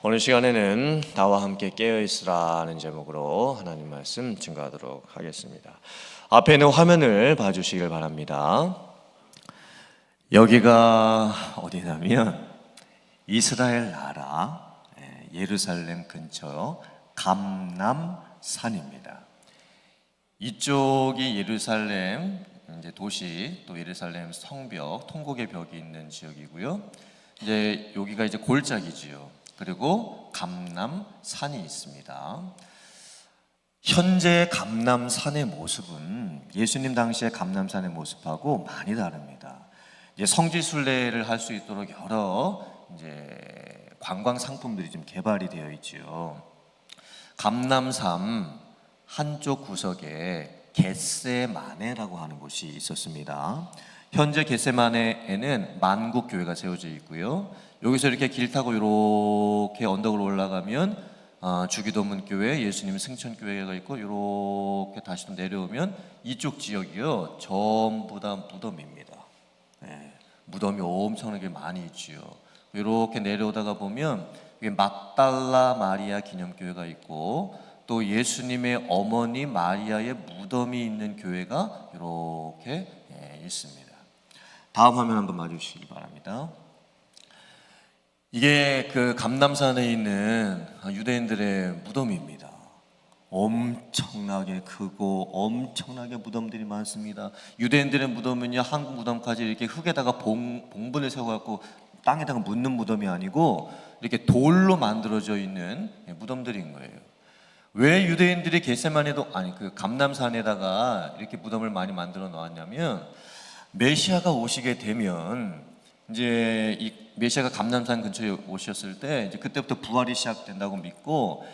오늘 시간에는 나와 함께 깨어있으라는 제목으로 하나님 말씀 증거하도록 하겠습니다. 앞에 있는 화면을 봐주시길 바랍니다. 여기가 어디냐면 이스라엘 나라 예루살렘 근처 감람산입니다. 이쪽이 예루살렘 이제 도시, 또 예루살렘 성벽, 통곡의 벽이 있는 지역이고요. 이제 여기가 이제 골짜기지요. 그리고 감람산이 있습니다. 현재 감람산의 모습은 예수님 당시의 감람산의 모습하고 많이 다릅니다. 이제 성지 순례를 할 수 있도록 여러 이제 관광 상품들이 좀 개발이 되어 있지요. 감람산 한쪽 구석에 겟세마네라고 하는 곳이 있었습니다. 현재 겟세마네에는 만국교회가 세워져 있고요. 여기서 이렇게 길 타고 이렇게 언덕을 올라가면 주기도문교회, 예수님 승천교회가 있고, 이렇게 다시 좀 내려오면 이쪽 지역이요 전부 다 무덤입니다. 무덤이 엄청나게 많이 있지요. 이렇게 내려오다가 보면 막달라 마리아 기념교회가 있고, 또 예수님의 어머니 마리아의 무덤이 있는 교회가 이렇게 있습니다. 다음 화면 한번 봐주시기 바랍니다. 이게 그 감람산에 있는 유대인들의 무덤입니다. 엄청나게 크고 엄청나게 무덤들이 많습니다. 유대인들의 무덤은요, 한국 무덤까지 이렇게 흙에다가 봉분을 세워갖고 땅에다가 묻는 무덤이 아니고 이렇게 돌로 만들어져 있는 무덤들인 거예요. 왜 유대인들이 겟세마네도 그 감람산에다가 이렇게 무덤을 많이 만들어 놓았냐면, 메시아가 오시게 되면 이제 이 메시아가 감람산 근처에 오셨을 때 이제 그때부터 부활이 시작된다고 믿고,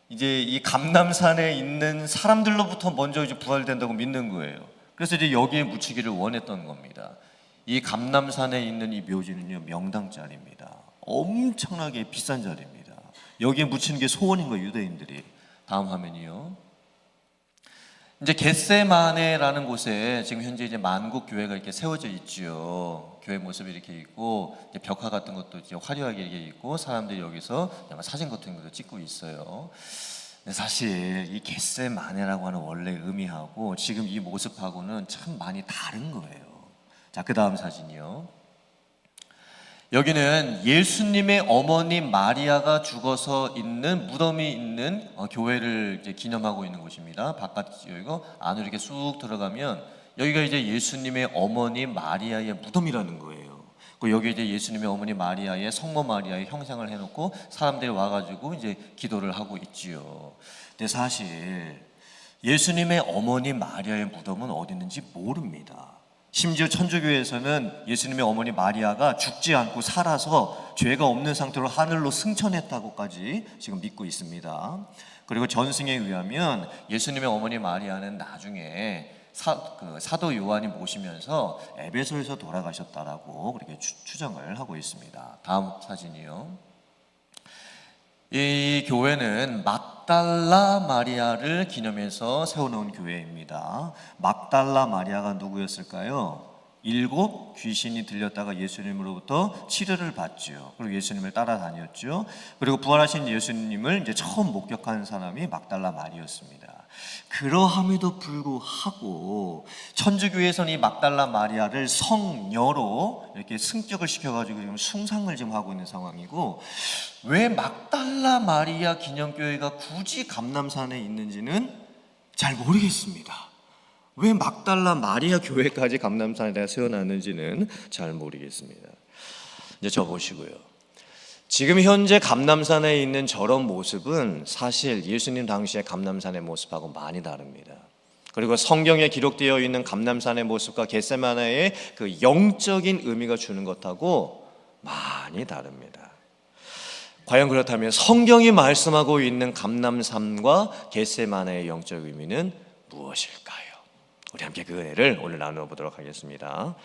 이제 이 감람산에 있는 사람들로부터 먼저 이제 부활된다고 믿는 거예요. 그래서 이제 여기에 묻히기를 원했던 겁니다. 이 감람산에 있는 이 묘지는요, 명당 자리입니다. 엄청나게 비싼 자리입니다. 여기에 묻히는 게 소원인 거예요, 유대인들이. 다음 화면이요. 이제 겟세마네라는 곳에 지금 현재 이제 만국 교회가 이렇게 세워져 있지요. 교회 모습이 이렇게 있고, 이제 벽화 같은 것도 이제 화려하게 이렇게 있고, 사람들이 여기서 사진 같은 것도 찍고 있어요. 근데 사실 이 겟세마네라고 하는 원래 의미하고 지금 이 모습하고는 참 많이 다른 거예요. 자, 그 다음 사진이요. 여기는 예수님의 어머니 마리아가 죽어서 있는 무덤이 있는 교회를 이제 기념하고 있는 곳입니다. 바깥이고 안으로 이렇게 쑥 들어가면 여기가 이제 예수님의 어머니 마리아의 무덤이라는 거예요. 여기 이제 예수님의 어머니 마리아의 성모 마리아의 형상을 해놓고 사람들이 와가지고 이제 기도를 하고 있지요. 근데 사실 예수님의 어머니 마리아의 무덤은 어디 있는지 모릅니다. 심지어 천주교에서는 예수님의 어머니 마리아가 죽지 않고 살아서 죄가 없는 상태로 하늘로 승천했다고까지 지금 믿고 있습니다. 그리고 전승에 의하면 예수님의 어머니 마리아는 나중에 사도 요한이 모시면서 에베소에서 돌아가셨다라고 그렇게 추정을 하고 있습니다. 다음 사진이요. 이 교회는 막달라 마리아를 기념해서 세워놓은 교회입니다. 막달라 마리아가 누구였을까요? 7 귀신이 들렸다가 예수님으로부터 치료를 받죠. 그리고 예수님을 따라다녔죠. 그리고 부활하신 예수님을 이제 처음 목격한 사람이 막달라 마리아였습니다. 그러함에도 불구하고 천주교에서는 이 막달라 마리아를 성녀로 이렇게 승격을 시켜가지고 지금 숭상을 지금 하고 있는 상황이고, 왜 막달라 마리아 기념교회가 굳이 감람산에 있는지는 잘 모르겠습니다. 왜 막달라 마리아 교회까지 감람산에다 세워놨는지는 잘 모르겠습니다. 이제 저 보시고요. 지금 현재 감람산에 있는 저런 모습은 사실 예수님 당시의 감람산의 모습하고 많이 다릅니다. 그리고 성경에 기록되어 있는 감람산의 모습과 겟세마네의 그 영적인 의미가 주는 것하고 많이 다릅니다. 과연 그렇다면 성경이 말씀하고 있는 감람산과 겟세마네의 영적 의미는 무엇일까요? 우리 함께 그 은혜를 오늘 나누어 보도록 하겠습니다.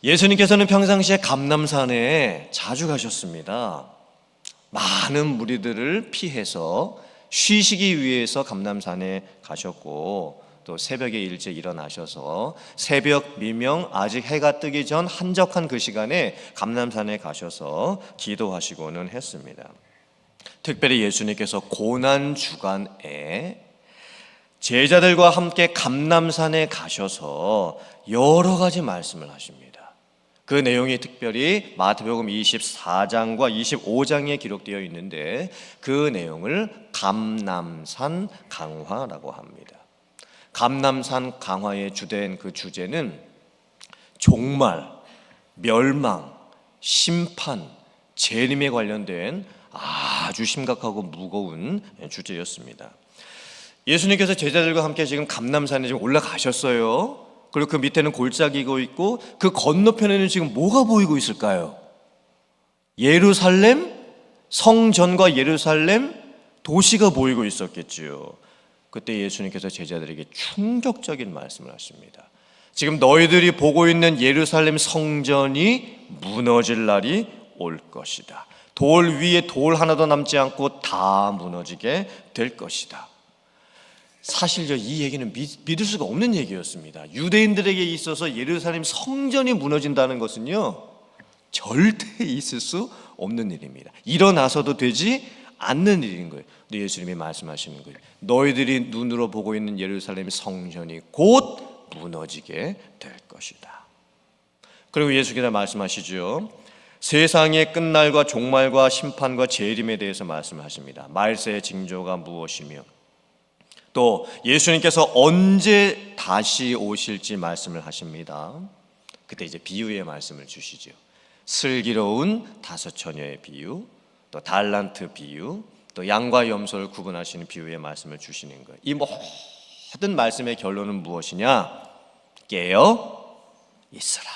예수님께서는 평상시에 감람산에 자주 가셨습니다. 많은 무리들을 피해서 쉬시기 위해서 감람산에 가셨고, 또 새벽에 일찍 일어나셔서 새벽 미명 아직 해가 뜨기 전 한적한 그 시간에 감람산에 가셔서 기도하시고는 했습니다. 특별히 예수님께서 고난 주간에 제자들과 함께 감람산에 가셔서 여러 가지 말씀을 하십니다. 그 내용이 특별히 마태복음 24장과 25장에 기록되어 있는데 그 내용을 감람산 강화라고 합니다. 감람산 강화의 주된 그 주제는 종말, 멸망, 심판, 재림에 관련된 아주 심각하고 무거운 주제였습니다. 예수님께서 제자들과 함께 지금 감람산에 지금 올라가셨어요. 그리고 그 밑에는 골짜기가 있고 그 건너편에는 지금 뭐가 보이고 있을까요? 예루살렘, 성전과 예루살렘 도시가 보이고 있었겠지요. 그때 예수님께서 제자들에게 충격적인 말씀을 하십니다. 지금 너희들이 보고 있는 예루살렘 성전이 무너질 날이 올 것이다. 돌 위에 돌 하나도 남지 않고 다 무너지게 될 것이다. 사실 이 얘기는 믿을 수가 없는 얘기였습니다. 유대인들에게 있어서 예루살렘 성전이 무너진다는 것은요, 절대 있을 수 없는 일입니다. 일어나서도 되지 않는 일인 거예요. 근데 예수님이 말씀하시는 거예요. 너희들이 눈으로 보고 있는 예루살렘 성전이 곧 무너지게 될 것이다. 그리고 예수께서 말씀하시죠. 세상의 끝날과 종말과 심판과 재림에 대해서 말씀하십니다. 말세의 징조가 무엇이며 또 예수님께서 언제 다시 오실지 말씀을 하십니다. 그때 이제 비유의 말씀을 주시죠. 슬기로운 5 처녀의 비유, 또 달란트 비유, 또 양과 염소를 구분하시는 비유의 말씀을 주시는 거예요. 이 모든 말씀의 결론은 무엇이냐? 깨어 있으라.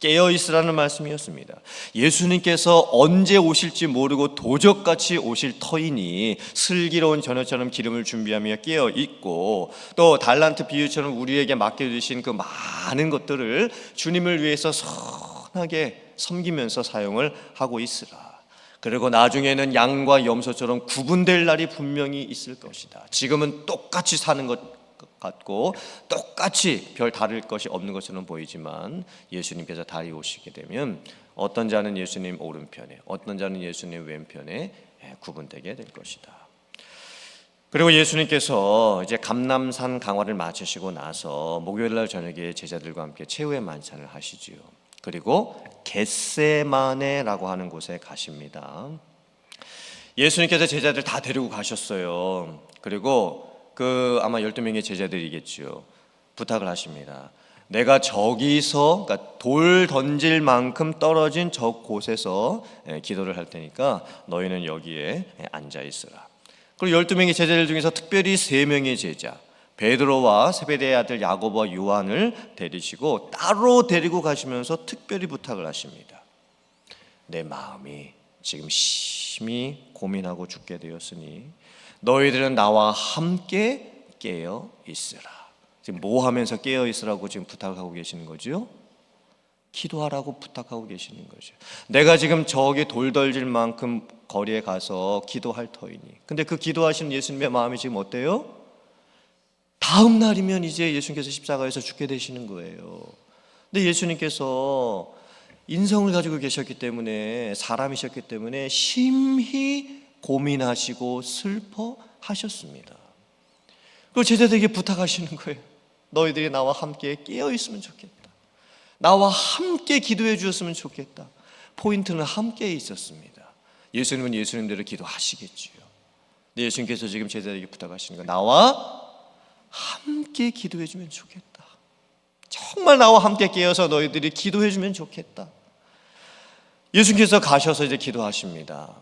깨어 있으라는 말씀이었습니다. 예수님께서 언제 오실지 모르고 도적같이 오실 터이니 슬기로운 처녀처럼 기름을 준비하며 깨어 있고, 또 달란트 비유처럼 우리에게 맡겨주신 그 많은 것들을 주님을 위해서 선하게 섬기면서 사용을 하고 있으라. 그리고 나중에는 양과 염소처럼 구분될 날이 분명히 있을 것이다. 지금은 똑같이 사는 것 같고 똑같이 별 다를 것이 없는 것처럼 보이지만 예수님께서 다시 오시게 되면 어떤 자는 예수님 오른편에, 어떤 자는 예수님 왼편에 구분되게 될 것이다. 그리고 예수님께서 이제 감람산 강화를 마치시고 나서 목요일날 저녁에 제자들과 함께 최후의 만찬을 하시지요. 그리고 겟세마네라고 하는 곳에 가십니다. 예수님께서 제자들 다 데리고 가셨어요. 그리고 아마 12명의 제자들이겠죠. 부탁을 하십니다. 내가 저기서, 그러니까 돌 던질 만큼 떨어진 저 곳에서 기도를 할 테니까 너희는 여기에 앉아 있으라. 그리고 12명의 제자들 중에서 특별히 3명의 제자, 베드로와 세베대의 아들 야고보와 요한을 데리시고 따로 데리고 가시면서 특별히 부탁을 하십니다. 내 마음이 지금 심히 고민하고 죽게 되었으니 너희들은 나와 함께 깨어 있으라. 지금 뭐 하면서 깨어 있으라고 지금 부탁하고 계시는 거죠? 기도하라고 부탁하고 계시는 거죠. 내가 지금 저기 돌 던질 만큼 거리에 가서 기도할 터이니. 근데 그 기도하시는 예수님의 마음이 지금 어때요? 다음 날이면 이제 예수님께서 십자가에서 죽게 되시는 거예요. 근데 예수님께서 인성을 가지고 계셨기 때문에, 사람이셨기 때문에 심히 고민하시고 슬퍼하셨습니다. 그리고 제자들에게 부탁하시는 거예요. 너희들이 나와 함께 깨어 있으면 좋겠다. 나와 함께 기도해 주었으면 좋겠다. 포인트는 함께 있었습니다. 예수님은 예수님대로 기도하시겠지요. 근데 예수님께서 지금 제자들에게 부탁하시는 거예요. 나와 함께 기도해 주면 좋겠다. 정말 나와 함께 깨어서 너희들이 기도해 주면 좋겠다. 예수님께서 가셔서 이제 기도하십니다.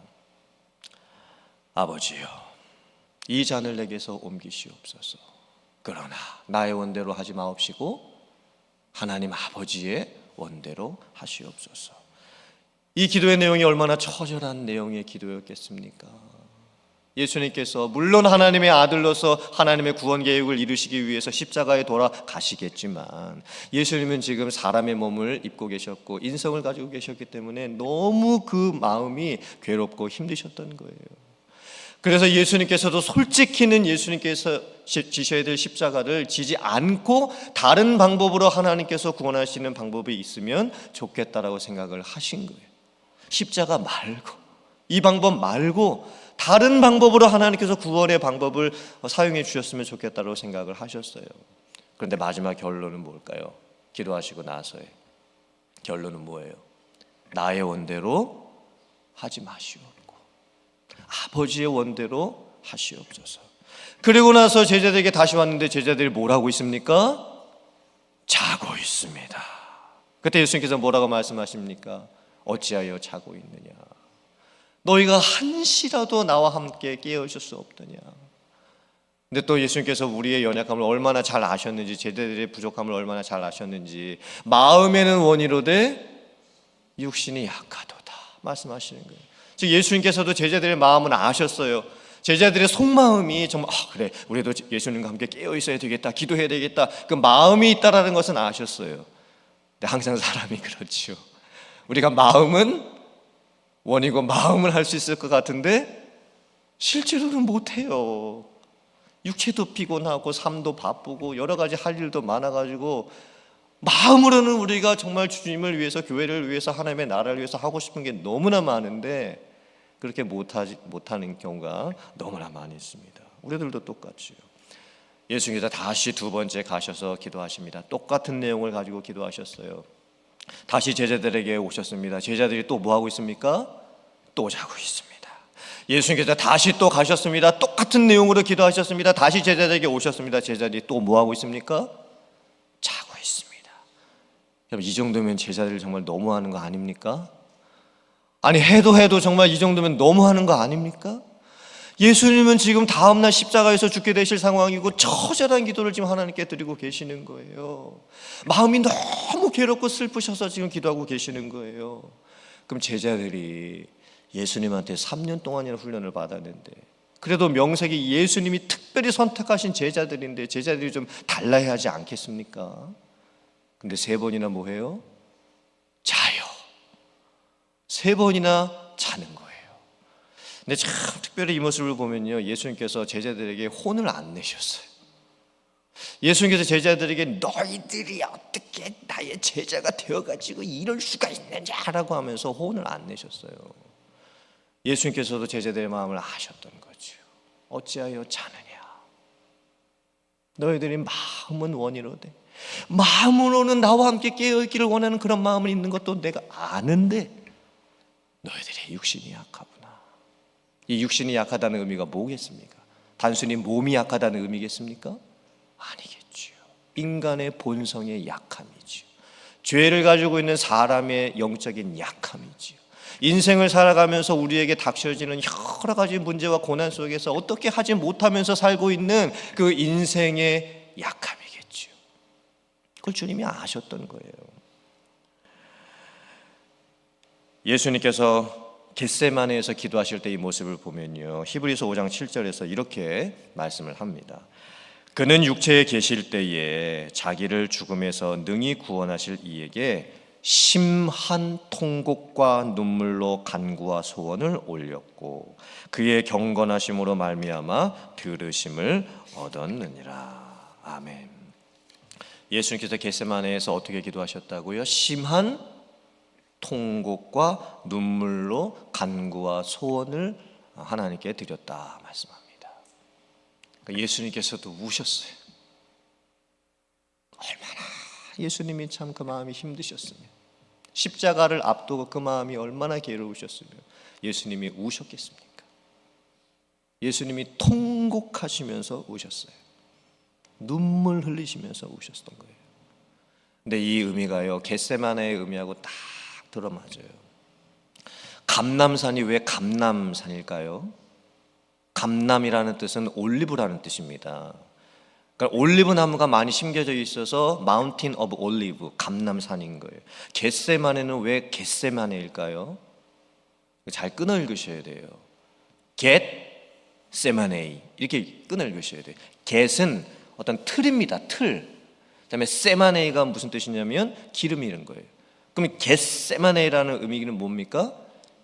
아버지여, 이 잔을 내게서 옮기시옵소서. 그러나 나의 원대로 하지 마옵시고 하나님 아버지의 원대로 하시옵소서. 이 기도의 내용이 얼마나 처절한 내용의 기도였겠습니까? 예수님께서 물론 하나님의 아들로서 하나님의 구원 계획을 이루시기 위해서 십자가에 돌아가시겠지만 예수님은 지금 사람의 몸을 입고 계셨고 인성을 가지고 계셨기 때문에 너무 그 마음이 괴롭고 힘드셨던 거예요. 그래서 예수님께서도 솔직히는 예수님께서 지셔야 될 십자가를 지지 않고 다른 방법으로 하나님께서 구원하시는 방법이 있으면 좋겠다라고 생각을 하신 거예요. 십자가 말고 이 방법 말고 다른 방법으로 하나님께서 구원의 방법을 사용해 주셨으면 좋겠다고 생각을 하셨어요. 그런데 마지막 결론은 뭘까요? 기도하시고 나서의 결론은 뭐예요? 나의 원대로 하지 마시옵고 아버지의 원대로 하시옵소서. 그리고 나서 제자들에게 다시 왔는데 제자들이 뭐라고 있습니까? 자고 있습니다. 그때 예수님께서 뭐라고 말씀하십니까? 어찌하여 자고 있느냐? 너희가 한시라도 나와 함께 깨어있을 수 없더냐? 근데 또 예수님께서 우리의 연약함을 얼마나 잘 아셨는지, 제자들의 부족함을 얼마나 잘 아셨는지, 마음에는 원이로되 육신이 약하도다 말씀하시는 거예요. 즉 예수님께서도 제자들의 마음을 아셨어요. 제자들의 속마음이 정말 그래 우리도 예수님과 함께 깨어 있어야 되겠다, 기도해야 되겠다, 그 마음이 있다라는 것은 아셨어요. 근데 항상 사람이 그렇죠. 우리가 마음은 원이고 마음을 할 수 있을 것 같은데 실제로는 못해요. 육체도 피곤하고 삶도 바쁘고 여러 가지 할 일도 많아가지고 마음으로는 우리가 정말 주님을 위해서, 교회를 위해서, 하나님의 나라를 위해서 하고 싶은 게 너무나 많은데 그렇게 못하는 경우가 너무나 많이 있습니다. 우리들도 똑같죠. 예수님께서 다시 두 번째 가셔서 기도하십니다. 똑같은 내용을 가지고 기도하셨어요. 다시 제자들에게 오셨습니다. 제자들이 또 뭐하고 있습니까? 또 자고 있습니다. 예수님께서 다시 또 가셨습니다. 똑같은 내용으로 기도하셨습니다. 다시 제자들에게 오셨습니다. 제자들이 또 뭐하고 있습니까? 자고 있습니다. 여러분, 이 정도면 제자들 정말 너무하는 거 아닙니까? 아니 해도 정말 이 정도면 너무하는 거 아닙니까? 예수님은 지금 다음날 십자가에서 죽게 되실 상황이고 처절한 기도를 지금 하나님께 드리고 계시는 거예요. 마음이 너무 괴롭고 슬프셔서 지금 기도하고 계시는 거예요. 그럼 제자들이 예수님한테 3년 동안이나 훈련을 받았는데 그래도 명색이 예수님이 특별히 선택하신 제자들인데 제자들이 좀 달라야 하지 않겠습니까? 근데 3번이나 뭐해요? 자요. 3번이나 자는 거예요. 근데 참 특별히 이 모습을 보면요, 예수님께서 제자들에게 혼을 안 내셨어요. 예수님께서 제자들에게 너희들이 어떻게 나의 제자가 되어가지고 이럴 수가 있느냐라고 하면서 혼을 안 내셨어요. 예수님께서도 제자들의 마음을 아셨던 거죠. 어찌하여 자느냐? 너희들이 마음은 원이로되 마음으로는 나와 함께 깨어있기를 원하는 그런 마음을 있는 것도 내가 아는데 너희들의 육신이 약하구나. 이 육신이 약하다는 의미가 뭐겠습니까? 단순히 몸이 약하다는 의미겠습니까? 아니겠지요. 인간의 본성의 약함이지요. 죄를 가지고 있는 사람의 영적인 약함이지요. 인생을 살아가면서 우리에게 닥쳐지는 여러 가지 문제와 고난 속에서 어떻게 하지 못하면서 살고 있는 그 인생의 약함이겠지요. 그걸 주님이 아셨던 거예요. 예수님께서 겟세마네에서 기도하실 때 이 모습을 보면요, 히브리서 5장 7절에서 이렇게 말씀을 합니다. 그는 육체에 계실 때에 자기를 죽음에서 능히 구원하실 이에게 심한 통곡과 눈물로 간구와 소원을 올렸고 그의 경건하심으로 말미암아 들으심을 얻었느니라. 아멘. 예수님께서 겟세마네에서 어떻게 기도하셨다고요? 심한 통곡과 눈물로 간구와 소원을 하나님께 드렸다 말씀합니다. 그러니까 예수님께서도 우셨어요. 얼마나 예수님이 참 그 마음이 힘드셨으면, 십자가를 앞두고 그 마음이 얼마나 괴로우셨으면 예수님이 우셨겠습니까? 예수님이 통곡하시면서 우셨어요. 눈물 흘리시면서 우셨던 거예요. 근데 이 의미가요, 겟세마네의 의미하고 딱 들어맞아요. 감람산이 왜 감람산일까요? 감람이라는 뜻은 올리브라는 뜻입니다. 그러니까 올리브 나무가 많이 심겨져 있어서 마운틴 오브 올리브, 감람산인 거예요. 겟세마네는 왜 겟세마네일까요? 잘 끊어 읽으셔야 돼요. 겟세마네 이렇게 끊어 읽으셔야 돼요. 겟은 어떤 틀입니다. 틀. 그다음에 세마네가 무슨 뜻이냐면 기름이 이런 거예요. 그럼 겟세마네라는 의미는 뭡니까?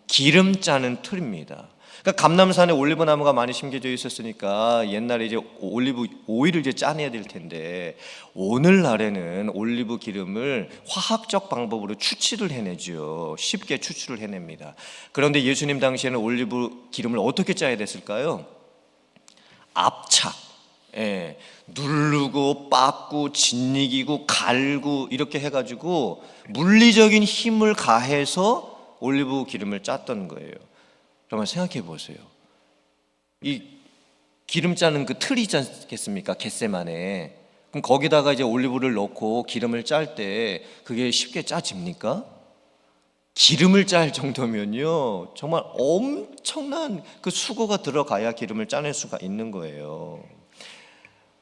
기름 짜는 틀입니다. 그러니까 감람산에 올리브 나무가 많이 심겨져 있었으니까 옛날에 이제 올리브 오일을 이제 짜내야 될 텐데, 오늘날에는 올리브 기름을 화학적 방법으로 추출을 해내죠. 쉽게 추출을 해냅니다. 그런데 예수님 당시에는 올리브 기름을 어떻게 짜야 됐을까요? 압착, 누르고 빻고 짓이기고 갈고 이렇게 해가지고 물리적인 힘을 가해서 올리브 기름을 짰던 거예요. 그러면 생각해 보세요. 이 기름 짜는 그 틀이 있지 않겠습니까? 겟세마네. 그럼 거기다가 이제 올리브를 넣고 기름을 짤 때 그게 쉽게 짜집니까? 기름을 짤 정도면요, 정말 엄청난 그 수고가 들어가야 기름을 짜낼 수가 있는 거예요.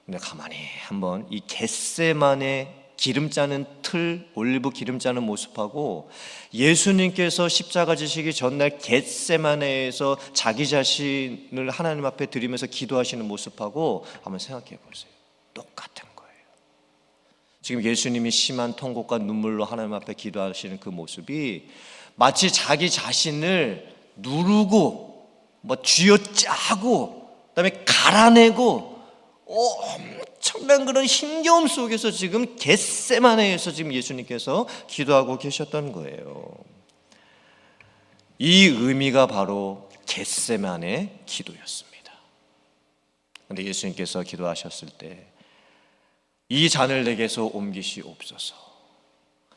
근데 가만히 한번 이 겟세마네 기름 짜는 틀, 올리브 기름 짜는 모습하고 예수님께서 십자가 지시기 전날 겟세마네에서 자기 자신을 하나님 앞에 드리면서 기도하시는 모습하고 한번 생각해 보세요. 똑같은 거예요. 지금 예수님이 심한 통곡과 눈물로 하나님 앞에 기도하시는 그 모습이 마치 자기 자신을 누르고 쥐어짜고 그다음에 갈아내고 엄청난 그런 힘겨움 속에서 지금 겟세마네에서 지금 예수님께서 기도하고 계셨던 거예요. 이 의미가 바로 겟세마네 기도였습니다. 그런데 예수님께서 기도하셨을 때 이 잔을 내게서 옮기시옵소서.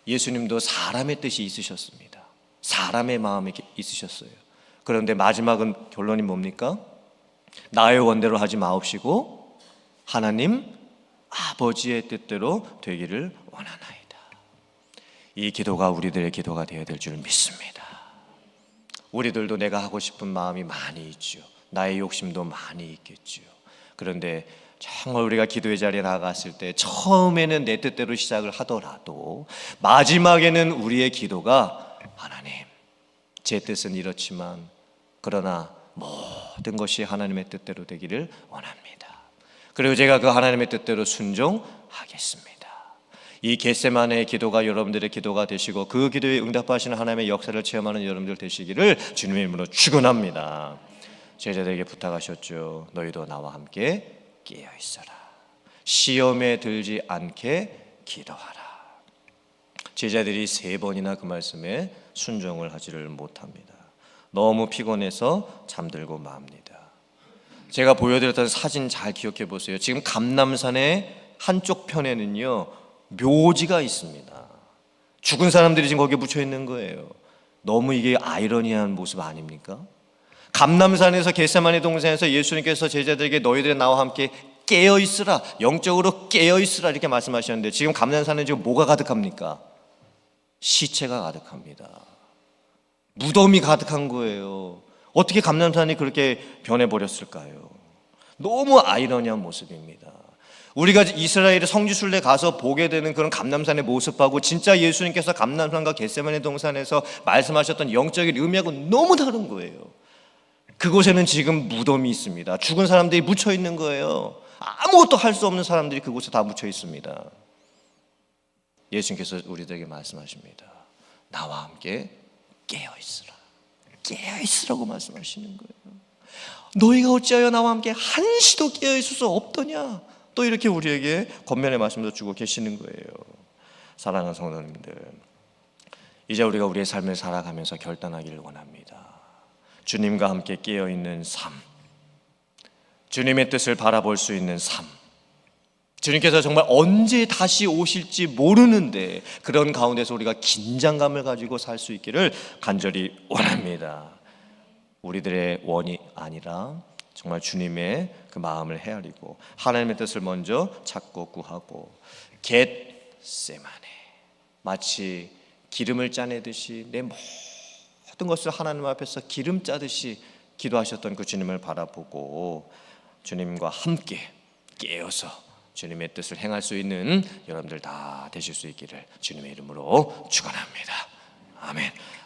예수님도 사람의 뜻이 있으셨습니다. 사람의 마음이 있으셨어요. 그런데 마지막은 결론이 뭡니까? 나의 원대로 하지 마옵시고 하나님 아버지의 뜻대로 되기를 원하나이다. 이 기도가 우리들의 기도가 되어야 될 줄 믿습니다. 우리들도 내가 하고 싶은 마음이 많이 있죠. 나의 욕심도 많이 있겠죠. 그런데 정말 우리가 기도의 자리에 나갔을 때 처음에는 내 뜻대로 시작을 하더라도 마지막에는 우리의 기도가 하나님, 제 뜻은 이렇지만 그러나 모든 것이 하나님의 뜻대로 되기를 원합니다. 그리고 제가 그 하나님의 뜻대로 순종하겠습니다. 이 겟세마네의 기도가 여러분들의 기도가 되시고 그 기도에 응답하시는 하나님의 역사를 체험하는 여러분들 되시기를 주님의 이름으로 축원합니다. 제자들에게 부탁하셨죠. 너희도 나와 함께 깨어 있어라. 시험에 들지 않게 기도하라. 제자들이 3번이나 그 말씀에 순종을 하지를 못합니다. 너무 피곤해서 잠들고 맙니다. 제가 보여드렸던 사진 잘 기억해 보세요. 지금 감람산의 한쪽 편에는요 묘지가 있습니다. 죽은 사람들이 지금 거기에 묻혀 있는 거예요. 너무 이게 아이러니한 모습 아닙니까? 감람산에서 겟세마네 동산에서 예수님께서 제자들에게 너희들이 나와 함께 깨어 있으라, 영적으로 깨어 있으라 이렇게 말씀하셨는데 지금 감람산에 지금 뭐가 가득합니까? 시체가 가득합니다. 무덤이 가득한 거예요. 어떻게 감람산이 그렇게 변해버렸을까요? 너무 아이러니한 모습입니다. 우리가 이스라엘의 성지순례 가서 보게 되는 그런 감람산의 모습하고 진짜 예수님께서 감람산과 겟세마네 동산에서 말씀하셨던 영적인 의미하고 너무 다른 거예요. 그곳에는 지금 무덤이 있습니다. 죽은 사람들이 묻혀 있는 거예요. 아무것도 할 수 없는 사람들이 그곳에 다 묻혀 있습니다. 예수님께서 우리들에게 말씀하십니다. 나와 함께 깨어 있으라. 깨어 있으라고 말씀하시는 거예요. 너희가 어찌하여 나와 함께 한시도 깨어 있을 수 없더냐? 또 이렇게 우리에게 권면의 말씀도 주고 계시는 거예요. 사랑하는 성도님들, 이제 우리가 우리의 삶을 살아가면서 결단하기를 원합니다. 주님과 함께 깨어있는 삶, 주님의 뜻을 바라볼 수 있는 삶, 주님께서 정말 언제 다시 오실지 모르는데 그런 가운데서 우리가 긴장감을 가지고 살 수 있기를 간절히 원합니다. 우리들의 원이 아니라 정말 주님의 그 마음을 헤아리고 하나님의 뜻을 먼저 찾고 구하고 겟세마네, 마치 기름을 짜내듯이 내 모든 것을 하나님 앞에서 기름 짜듯이 기도하셨던 그 주님을 바라보고 주님과 함께 깨어서 주님의 뜻을 행할 수 있는 여러분들 다 되실 수 있기를 주님의 이름으로 축원합니다. 아멘.